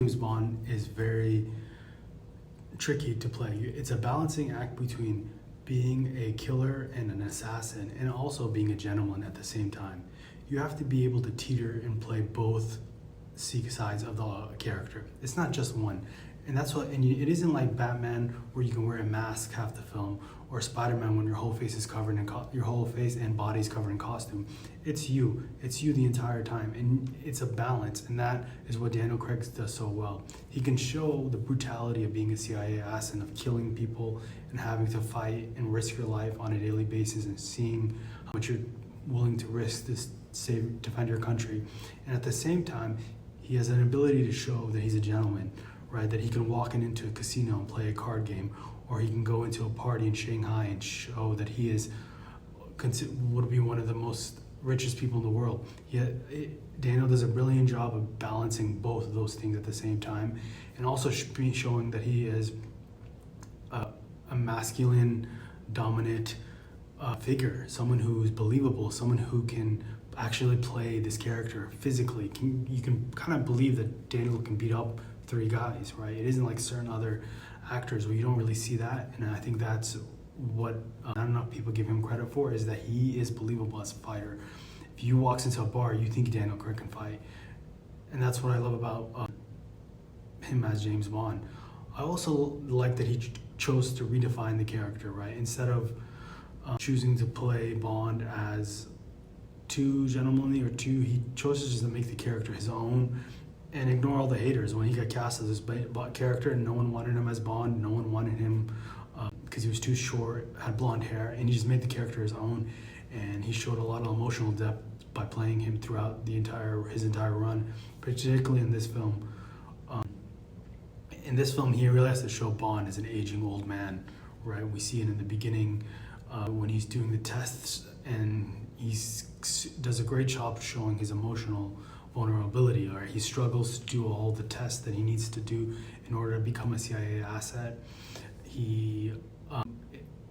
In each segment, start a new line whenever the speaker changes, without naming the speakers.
James Bond is very tricky to play. It's a balancing act between being a killer and an assassin and also being a gentleman at the same time. You have to be able to teeter and play both sides of the character. It's not just one. And that's what, and it isn't like Batman where you can wear a mask half the film, or Spider-Man when your whole face is covered in your whole face and body is covered in costume. It's you the entire time, and it's a balance, and that is what Daniel Craig does so well. He can show the brutality of being a CIA assassin, of killing people and having to fight and risk your life on a daily basis, and seeing how much you're willing to risk to defend your country. And at the same time, he has an ability to show that he's a gentleman, right? That he can walk into a casino and play a card game, or he can go into a party in Shanghai and show that he is would be one of the most richest people in the world. Yet Daniel does a brilliant job of balancing both of those things at the same time, and also showing that he is a masculine, dominant figure, someone who is believable, someone who can actually play this character physically. You can kind of believe that Daniel can beat up three guys, right? It isn't like certain other actors where you don't really see that, and I think that's what not enough people give him credit for, is that he is believable as a fighter. If you walks into a bar, you think Daniel Craig can fight, and that's what I love about him as James Bond. I also like that he chose to redefine the character, right? Instead of choosing to play Bond as too gentlemanly or too, he chose to just make the character his own and ignore all the haters. When he got cast as this character, and no one wanted him as Bond, no one wanted him because he was too short, had blonde hair, and he just made the character his own. And he showed a lot of emotional depth by playing him throughout his entire run, particularly in this film. In this film, he really has to show Bond as an aging old man, right? We see it in the beginning when he's doing the tests, and he does a great job showing his emotional vulnerability, or he struggles to do all the tests that he needs to do in order to become a CIA asset. He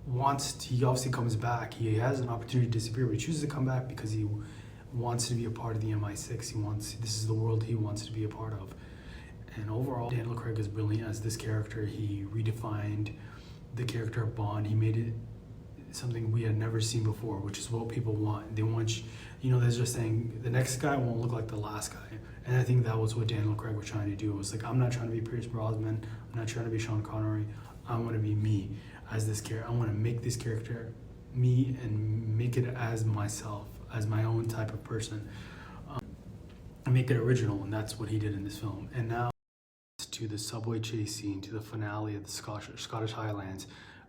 obviously comes back. He has an opportunity to disappear, but he chooses to come back because he wants to be a part of the MI6. This is the world he wants to be a part of. And overall, Daniel Craig is brilliant as this character. He redefined the character of Bond. He made it something we had never seen before, which is what people want. They want, they're just saying the next guy won't look like the last guy. And I think that was what Daniel Craig was trying to do. It was like, I'm not trying to be Pierce Brosnan. I'm not trying to be Sean Connery. I want to be me as this character. I want to make this character me and make it as myself, as my own type of person, and make it original. And that's what he did in this film. And now to the subway chase scene, to the finale of the Scottish Highlands.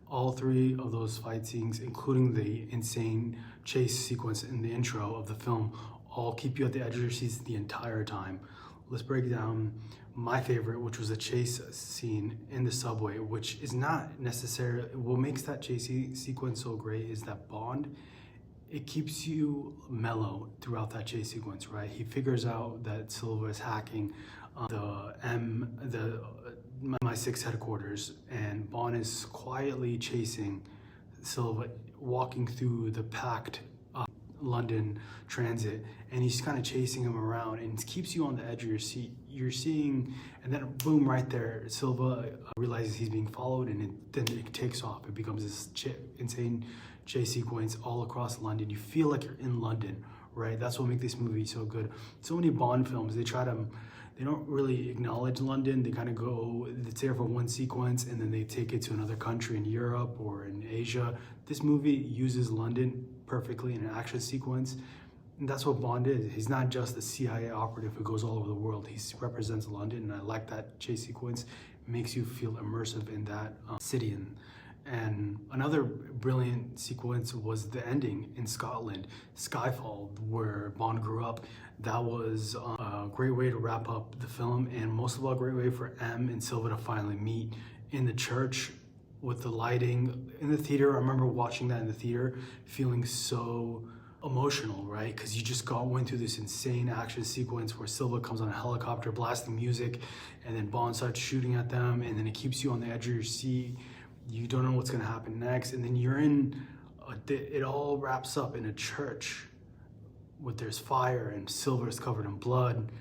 All three of those fight scenes, including the insane chase sequence in the intro of the film, all keep you at the edge of your seats the entire time. Let's break down my favorite, which was the chase scene in the subway, which is not necessarily, what makes that chase sequence so great is that Bond, it keeps you mellow throughout that chase sequence, right? He figures out that Silva is hacking the MI6 headquarters, and Bond is quietly chasing Silva, walking through the packed London transit, and he's kind of chasing him around, and it keeps you on the edge of your seat. You're seeing, and then boom, right there, Silva realizes he's being followed, and then it takes off. It becomes this insane chase sequence all across London. You feel like you're in London, right? That's what makes this movie so good. So many Bond films, they don't really acknowledge London. They kind of go, it's there for one sequence, and then they take it to another country in Europe or in Asia. This movie uses London perfectly in an action sequence, and that's what Bond is. He's not just a CIA operative who goes all over the world. He represents London, and I like that chase sequence. It makes you feel immersive in that city. And another brilliant sequence was the ending in Scotland, Skyfall, where Bond grew up. That was a great way to wrap up the film, and most of all, a great way for M and Silva to finally meet in the church with the lighting in the theater. I remember watching that in the theater, feeling so emotional, right? Because you just went through this insane action sequence where Silva comes on a helicopter blasting music, and then Bond starts shooting at them, and then it keeps you on the edge of your seat. You don't know what's going to happen next, and then you're in it all wraps up in a church with there's fire, and Silver's covered in blood,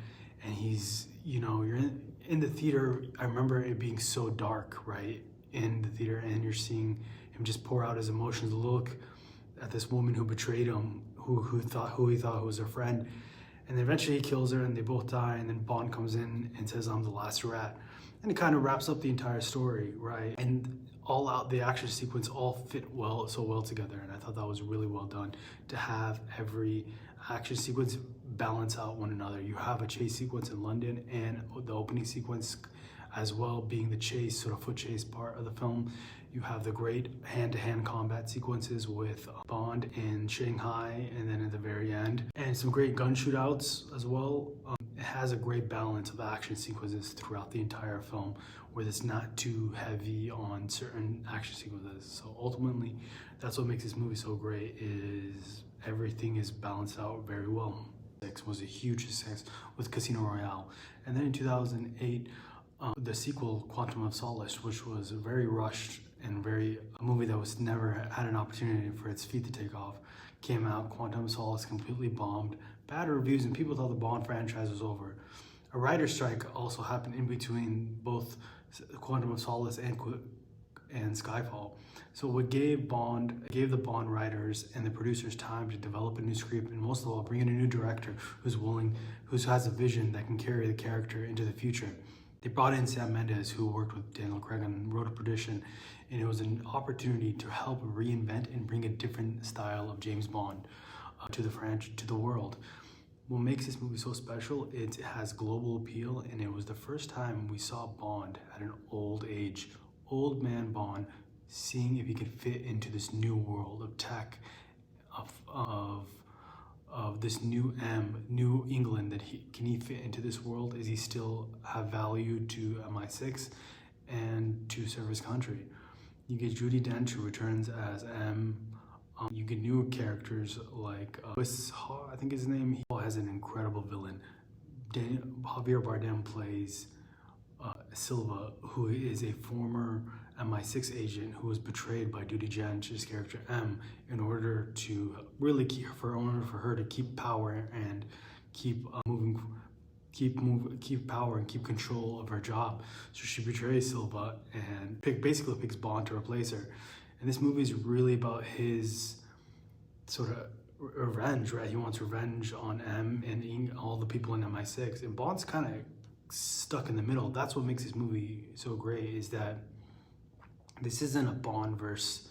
and he's, you're in, in the theater, I remember it being so dark, right, in the theater, and you're seeing him just pour out his emotions, look at this woman who betrayed him, who he thought was her friend, and then eventually he kills her, and they both die, and then Bond comes in and says, "I'm the last rat," and it kind of wraps up the entire story, right? And all out the action sequence all fit so well together, and I thought that was really well done to have every action sequence balance out one another. You have a chase sequence in London and the opening sequence as well being the chase, sort of foot chase part of the film. You have the great hand-to-hand combat sequences with Bond in Shanghai and then at the very end, and some great gun shootouts as well. It has a great balance of action sequences throughout the entire film where it's not too heavy on certain action sequences. So ultimately, that's what makes this movie so great, is everything is balanced out very well. It was a huge success with Casino Royale. And then in 2008, the sequel, Quantum of Solace, which was very rushed and a movie that was never had an opportunity for its feet to take off, came out. Quantum of Solace completely bombed, bad reviews, and people thought the Bond franchise was over. A writer's strike also happened in between both Quantum of Solace and Skyfall. So what gave the Bond writers and the producers time to develop a new script, and most of all, bring in a new director who has a vision that can carry the character into the future. They brought in Sam Mendes, who worked with Daniel Craig and wrote a Perdition, and it was an opportunity to help reinvent and bring a different style of James Bond to the world. What makes this movie so special, it has global appeal, and it was the first time we saw Bond at an old man Bond, seeing if he could fit into this new world of tech, of this new England, that can he fit into this world? Is he still have value to MI6 and to serve his country? You get Judi Dench, who returns as M. You get new characters like I think his name. He has an incredible villain. Javier Bardem plays Silva, who is a former MI6 agent who was betrayed by Judi Dench's character M in order to really for her to keep power and keep power and keep control of her job. So she betrays Silva and basically picks Bond to replace her. And this movie is really about his sort of revenge, right? He wants revenge on M and all the people in MI6, and Bond's kind of stuck in the middle. That's what makes this movie so great, is that this isn't a Bond verse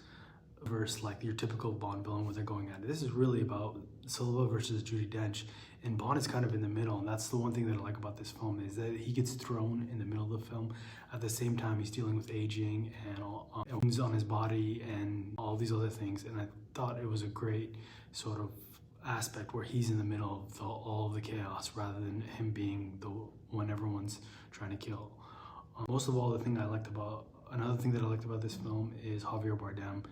like your typical Bond villain where they're going at it. This is really about Silva versus Judi Dench, and Bond is kind of in the middle. And that's the one thing that I like about this film, is that he gets thrown in the middle of the film. At the same time, he's dealing with aging and wounds on his body and all these other things. And I thought it was a great sort of aspect where he's in the middle of all of the chaos, rather than him being the one everyone's trying to kill. Most of all, another thing that I liked about this film is Javier Bardem.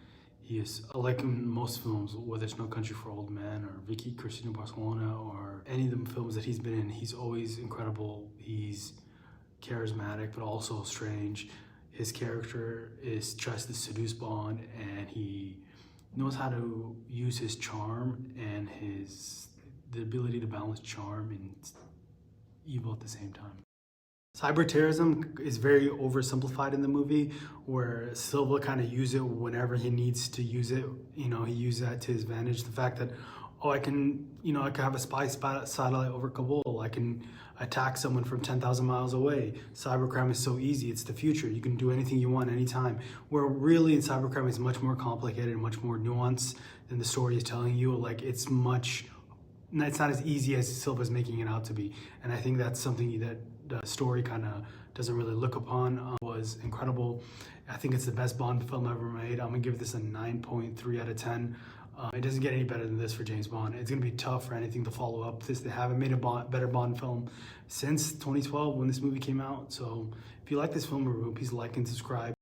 He is, like in most films, whether it's No Country for Old Men or Vicky Cristina Barcelona or any of the films that he's been in, he's always incredible. He's charismatic, but also strange. His character tries to seduce Bond, and he knows how to use his charm and the ability to balance charm and evil at the same time. Cyber terrorism is very oversimplified in the movie, where Silva kind of uses it whenever he needs to use it. He uses that to his advantage. The fact that, I can have a spy satellite over Kabul. I can attack someone from 10,000 miles away. Cybercrime is so easy. It's the future. You can do anything you want anytime. Where really in cybercrime is much more complicated and much more nuanced than the story is telling you. It's not as easy as Silva's making it out to be. And I think that's something that the story kind of doesn't really look upon. Was incredible. I think it's the best Bond film ever made. I'm gonna give this a 9.3 out of 10. It doesn't get any better than this for James Bond. It's gonna be tough for anything to follow up this. They haven't made a better Bond film since 2012 when this movie came out. So if you like this film, please like and subscribe.